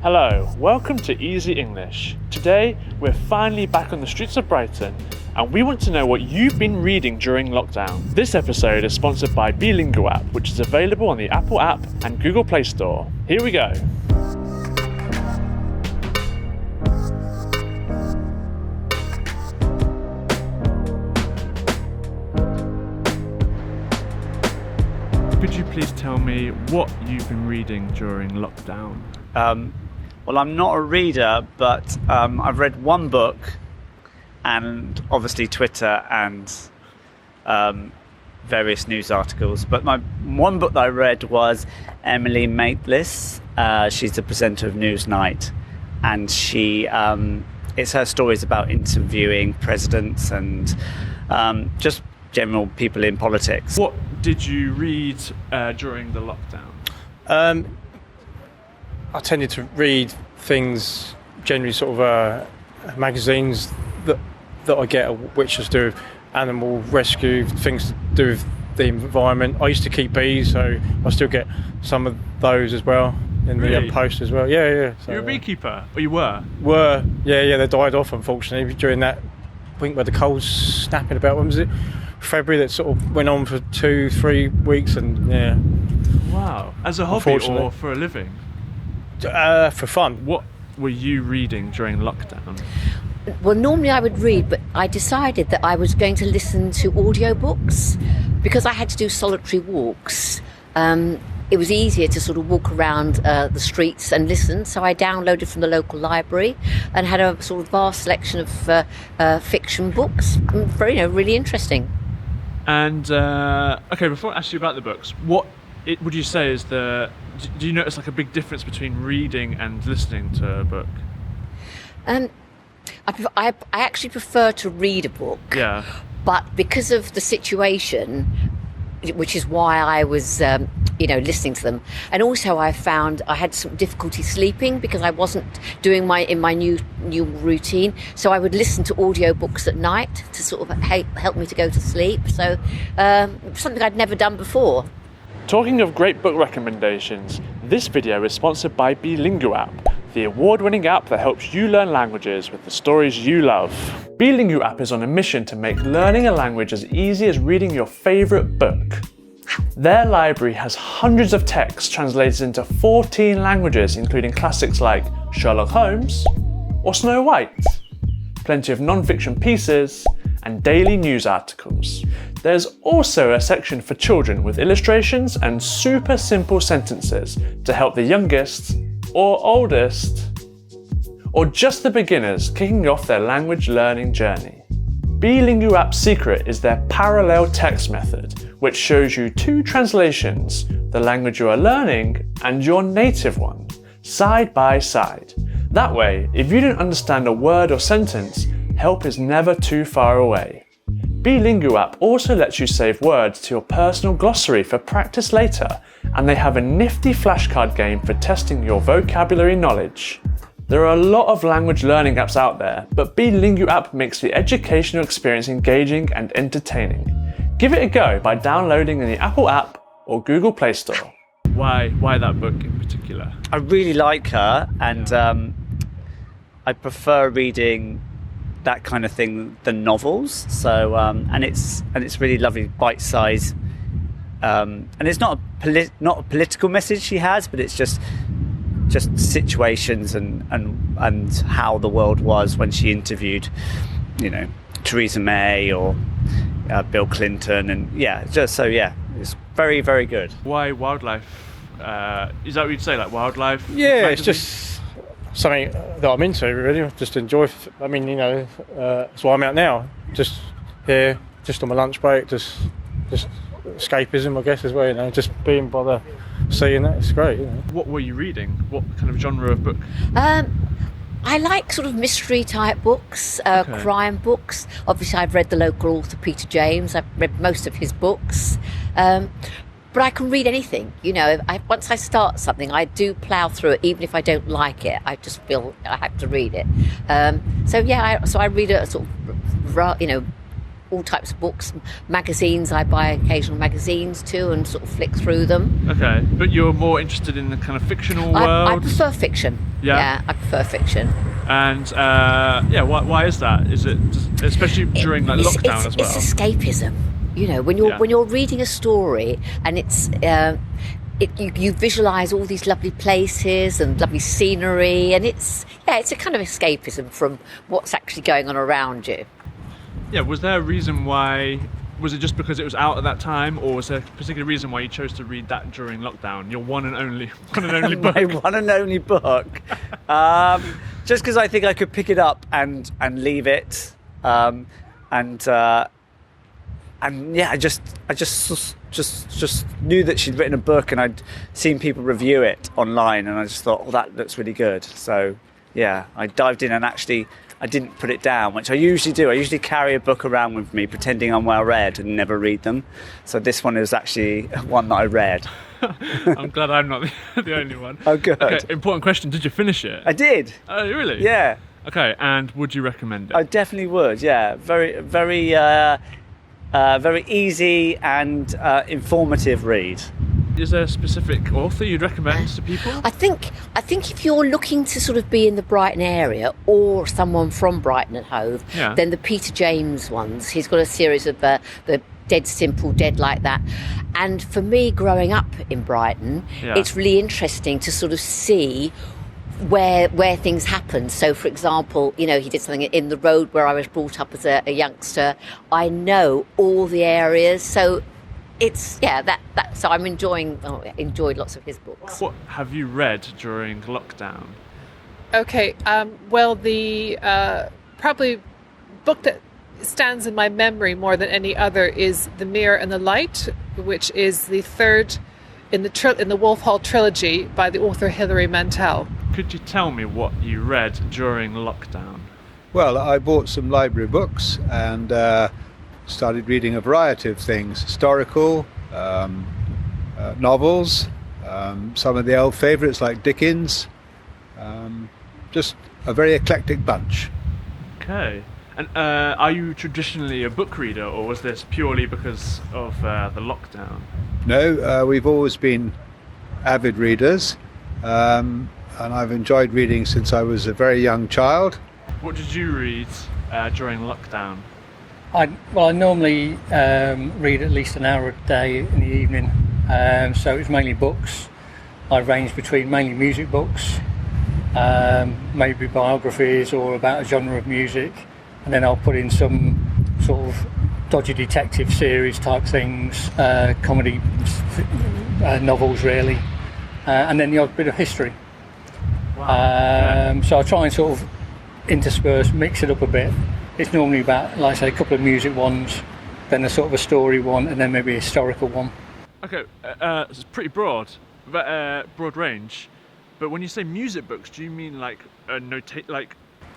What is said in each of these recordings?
Hello, welcome to Easy English. Today, we're finally back on the streets of Brighton, and we want to know what you've been reading during lockdown. This episode is sponsored by Bilingual app, which is available on the Apple app and Google Play Store. Here we go. Could you please tell me what you've been reading during lockdown? Well, I'm not a reader, but I've read one book and obviously Twitter and various news articles. But my one book that I read was Emily Maitlis. She's the presenter of Newsnight, and it's her stories about interviewing presidents and just general people in politics. What did you read during the lockdown? I tended to read things, generally sort of magazines that I get, which is to do with animal rescue, things to do with the environment. I used to keep bees, so I still get some of those as well in Really? the post as well. Yeah. So, You're a beekeeper, or you were? Yeah, they died off, unfortunately, during that, I think, where the cold's snapping about, when was it? February, that sort of went on for 2-3 weeks, and yeah. Wow. As a hobby or for a living? For fun. What were you reading during lockdown? Well, normally I would read, but I decided that I was going to listen to audiobooks because I had to do solitary walks. It was easier to sort of walk around the streets and listen, so I downloaded from the local library and had a sort of vast selection of fiction books. Very, really interesting. And okay, before I ask you about the books, what would you say is do you notice like a big difference between reading and listening to a book? I actually prefer to read a book. Yeah. But because of the situation, which is why I was, listening to them, and also I found I had some difficulty sleeping because I wasn't doing my new routine. So I would listen to audiobooks at night to sort of help me to go to sleep. So something I'd never done before. Talking of great book recommendations, this video is sponsored by Bilingual app, the award-winning app that helps you learn languages with the stories you love. Bilingual app is on a mission to make learning a language as easy as reading your favourite book. Their library has hundreds of texts translated into 14 languages, including classics like Sherlock Holmes or Snow White, plenty of non-fiction pieces, and daily news articles. There's also a section for children with illustrations and super simple sentences to help the youngest or oldest, or just the beginners kicking off their language learning journey. Bilingual app's secret is their parallel text method, which shows you two translations, the language you are learning and your native one, side by side. That way, if you don't understand a word or sentence, help is never too far away. Bilingual app also lets you save words to your personal glossary for practice later, and they have a nifty flashcard game for testing your vocabulary knowledge. There are a lot of language learning apps out there, but Bilingual app makes the educational experience engaging and entertaining. Give it a go by downloading in the Apple app or Google Play Store. Why that book in particular? I really like her, and I prefer reading that kind of thing than novels. So and it's really lovely, bite size, and it's not a political message she has, but it's just situations and how the world was when she interviewed, Theresa May or Bill Clinton, and it's very, very good. Why wildlife? Is that what you'd say, like wildlife? Yeah, magazine? it's just something that I'm into, really. I just enjoy. That's why I'm out now. Just here, just on my lunch break, just escapism, I guess, as well. Just being by the sea and that. It's great. What were you reading? What kind of genre of book? I like sort of mystery type books, crime books. Obviously, I've read the local author Peter James. I've read most of his books. But I can read anything, once I start something, I do plough through it, even if I don't like it. I just feel I have to read it. So I read a sort of, all types of books. Magazines, I buy occasional magazines too and sort of flick through them. Okay, but you're more interested in the kind of fictional world? I prefer fiction. Yeah, I prefer fiction. And why is that? Is it especially during lockdown as well? It's escapism. You know, when you're reading a story and it's you visualise all these lovely places and lovely scenery, and it's a kind of escapism from what's actually going on around you. Yeah, was there a reason why? Was it just because it was out at that time, or was there a particular reason why you chose to read that during lockdown? Your one and only book. My one and only book. Just because I think I could pick it up and leave it, I just knew that she'd written a book, and I'd seen people review it online, and I just thought, oh, that looks really good. So yeah, I dived in, and actually I didn't put it down, which I usually do. I usually carry a book around with me, pretending I'm well read, and never read them. So this one is actually one that I read. I'm glad I'm not the only one. Oh, good. Okay, important question. Did you finish it? I did. Oh, really? Yeah. Okay, and would you recommend it? I definitely would, yeah. Very, very, very easy and informative read. Is there a specific author you'd recommend to people? I think if you're looking to sort of be in the Brighton area, or someone from Brighton and Hove, then the Peter James ones. He's got a series of the Dead Simple, Dead Like That. And for me, growing up in Brighton, it's really interesting to sort of see where things happen. So, for example, you know, he did something in the road where I was brought up as a youngster. I know all the areas, so it's so I'm enjoyed lots of his books. What have you read during lockdown? Okay, well, the probably book that stands in my memory more than any other is The Mirror and the Light, which is the third in the Wolf Hall trilogy by the author Hilary Mantel. Could you tell me what you read during lockdown? Well, I bought some library books and started reading a variety of things: historical, novels, some of the old favourites like Dickens, just a very eclectic bunch. Okay. And are you traditionally a book reader, or was this purely because of the lockdown? No, we've always been avid readers, and I've enjoyed reading since I was a very young child. What did you read during lockdown? I normally read at least an hour a day in the evening, so it's mainly books. I range between mainly music books, maybe biographies or about a genre of music, and then I'll put in some sort of dodgy detective series type things, comedy novels really, and then the odd bit of history. Wow. So I try and sort of intersperse, mix it up a bit. It's normally about, like I say, a couple of music ones, then a sort of a story one, and then maybe a historical one. Okay, it's pretty broad range. But when you say music books, do you mean like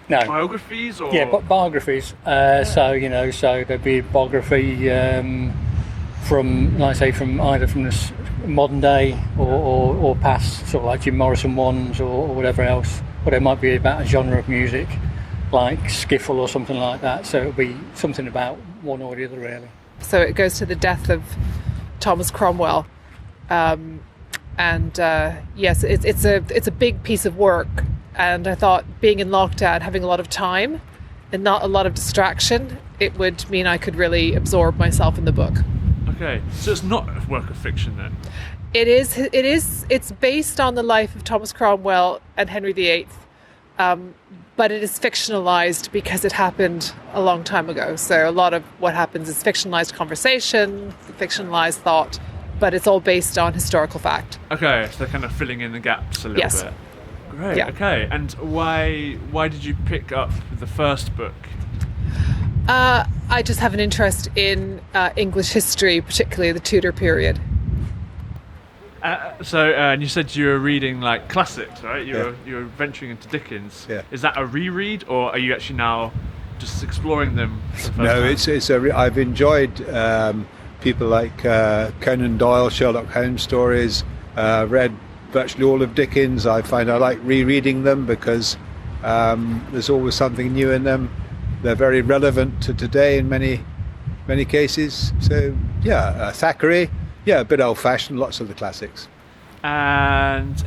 No. biographies or? Yeah, but biographies. So there'd be a biography from, like I say, from either from the modern day or past, sort of like Jim Morrison ones or whatever else. Or there might be about a genre of music, like skiffle or something like that. So it'll be something about one or the other, really. So it goes to the death of Thomas Cromwell, yes, it's a big piece of work. And I thought, being in lockdown, having a lot of time and not a lot of distraction, it would mean I could really absorb myself in the book. Okay, so it's not a work of fiction then? It is. It's based on the life of Thomas Cromwell and Henry VIII, but it is fictionalized because it happened a long time ago. So a lot of what happens is fictionalized conversation, fictionalized thought, but it's all based on historical fact. Okay, so they're kind of filling in the gaps a little bit. Great. Yeah. Okay, and why did you pick up the first book? I just have an interest in English history, particularly the Tudor period. And you said you were reading like classics, right? You were venturing into Dickens. Yeah. Is that a reread, or are you actually now just exploring them for the first No, time? I've enjoyed people like Conan Doyle, Sherlock Holmes stories. Read virtually all of Dickens. I find I like rereading them because there's always something new in them. They're very relevant to today in many many cases. So yeah, Thackeray, yeah, a bit old-fashioned, lots of the classics. And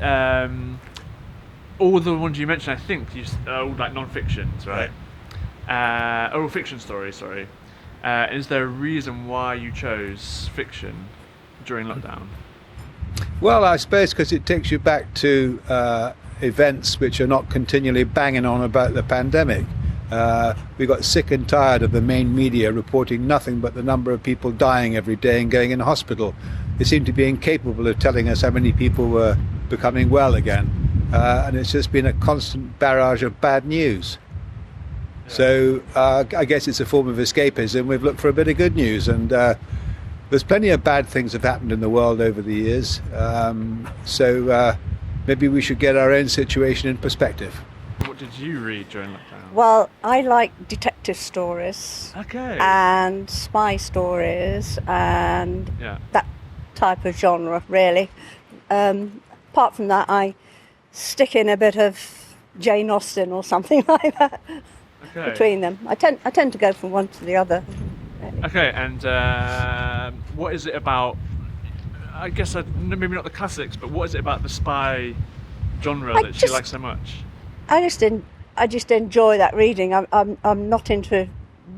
all the ones you mentioned, I think, are all like non-fictions, right? Or fiction stories, sorry. Is there a reason why you chose fiction during lockdown? Well, I suppose because it takes you back to events which are not continually banging on about the pandemic. We got sick and tired of the main media reporting nothing but the number of people dying every day and going in hospital. They seemed to be incapable of telling us how many people were becoming well again. And it's just been a constant barrage of bad news. So I guess it's a form of escapism. We've looked for a bit of good news, and there's plenty of bad things have happened in the world over the years. So maybe we should get our own situation in perspective. What did you read during lockdown? Well, I like detective stories and spy stories and that type of genre, really. Apart from that, I stick in a bit of Jane Austen or something like that between them. I tend to go from one to the other. Really. Okay, and what is it about, I guess maybe not the classics, but what is it about the spy genre that you like so much? I just enjoy that reading. I'm not into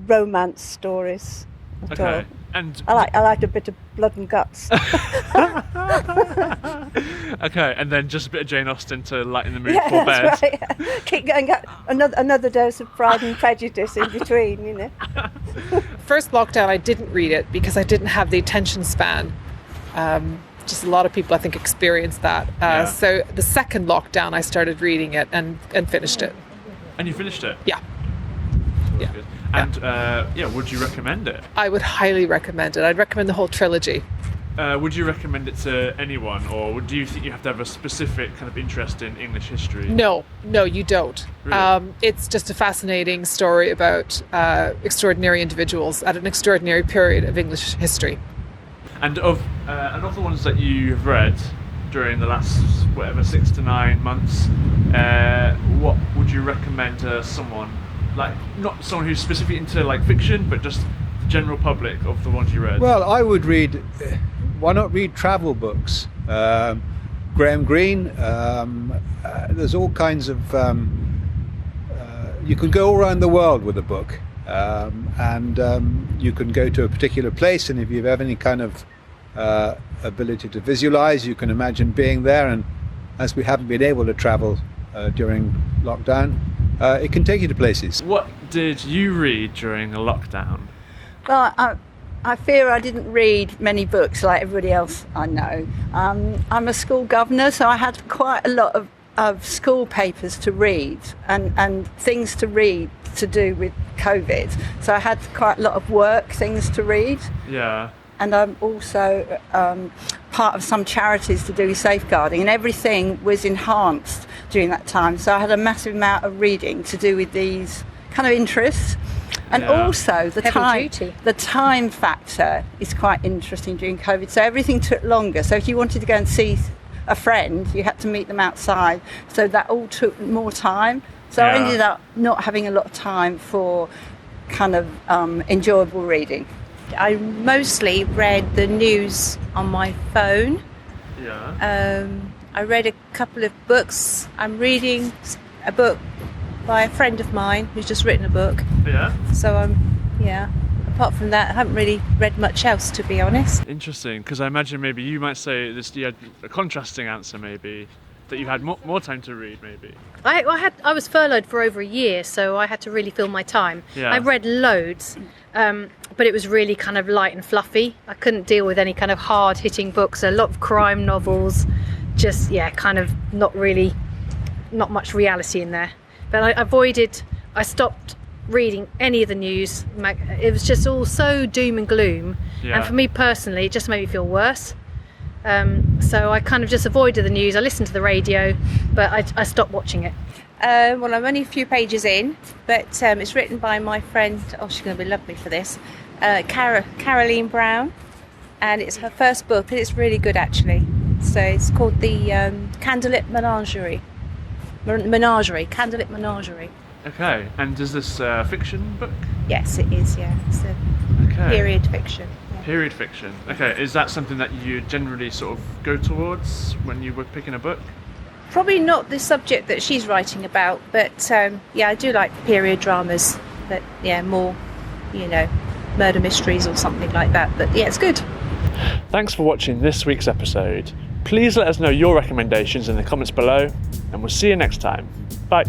romance stories at all. And I like a bit of blood and guts. Okay, and then just a bit of Jane Austen to lighten the mood for bed. That's right. Keep going. Get another dose of Pride and Prejudice in between, you know. First lockdown, I didn't read it because I didn't have the attention span. Just a lot of people, I think, experienced that. So the second lockdown, I started reading it and finished it. And you finished it? Yeah. That's good. And would you recommend it? I would highly recommend it. I'd recommend the whole trilogy. Would you recommend it to anyone, or do you think you have to have a specific kind of interest in English history? No, you don't. Really? It's just a fascinating story about extraordinary individuals at an extraordinary period of English history. And of the ones that you've read during the last 6 to 9 months, what would you recommend to someone, like not someone who's specifically into like fiction, but just the general public of the ones you read? Well, I would read. Why not read travel books? Graham Greene. There's all kinds of. You can go all around the world with a book, and you can go to a particular place, and if you have any kind of ability to visualize, you can imagine being there. And as we haven't been able to travel during lockdown, it can take you to places. What did you read during a lockdown? Well, I fear I didn't read many books like everybody else I know. I'm a school governor, so I had quite a lot of school papers to read and things to read to do with COVID. So I had quite a lot of work things to read. Yeah. And I'm also part of some charities to do with safeguarding, and everything was enhanced during that time. So I had a massive amount of reading to do with these kind of interests. And also the time factor is quite interesting during COVID. So everything took longer. So if you wanted to go and see a friend, you had to meet them outside. So that all took more time. So I ended up not having a lot of time for kind of enjoyable reading. I mostly read the news on my phone. Yeah. I read a couple of books. I'm reading a book by a friend of mine who's just written a book. Yeah. So apart from that, I haven't really read much else, to be honest. Interesting, because I imagine maybe you might say this. You had a contrasting answer, maybe that you had more time to read, maybe. I was furloughed for over a year, so I had to really fill my time. Yeah. I read loads, but it was really kind of light and fluffy. I couldn't deal with any kind of hard-hitting books. A lot of crime novels, just kind of not much reality in there. But I stopped reading any of the news. It was just all so doom and gloom. Yeah. And for me personally, it just made me feel worse. So I kind of just avoided the news. I listened to the radio, but I stopped watching it. Well, I'm only a few pages in, but it's written by my friend, she's going to be lovely for this, Caroline Brown. And it's her first book, and it's really good, actually. So it's called the Candlelit Menagerie. Candlelit Menagerie. Okay, and is this a fiction book? Yes, it is. Yeah, it's a Okay. period fiction. Yeah. Period fiction. Okay, is that something that you generally sort of go towards when you were picking a book? Probably not the subject that she's writing about, but yeah, I do like period dramas. But yeah, more, murder mysteries or something like that. But yeah, it's good. Thanks for watching this week's episode. Please let us know your recommendations in the comments below, and we'll see you next time. Bye.